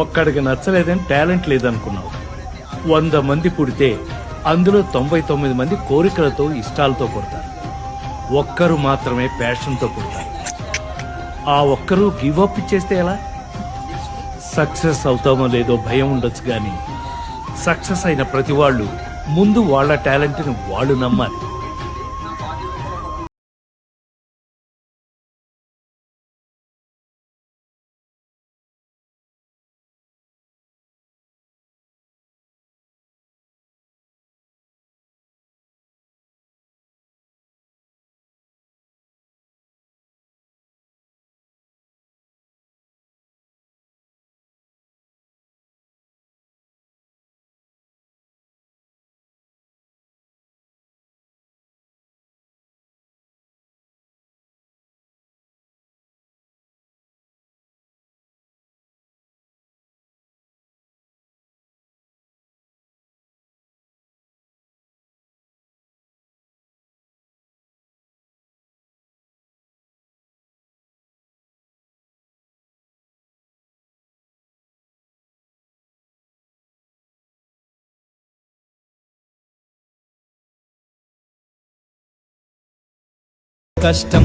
ఒక్కడికి నచ్చలేదని టాలెంట్ లేదనుకున్నావు. 100 మంది పుడితే అందులో 99 మంది కోరికలతో ఇష్టాలతో పుడతారు. ఒక్కరు మాత్రమే ప్యాషన్తో పుడతారు. ఆ ఒక్కరు గివ్ అప్ ఇచ్చేస్తే ఎలా? సక్సెస్ అవుతామో లేదో భయం ఉండొచ్చు కానీ సక్సెస్ అయిన ప్రతి వాళ్ళు ముందు వాళ్ళ టాలెంట్ని వాళ్ళు నమ్మాలి. కష్టం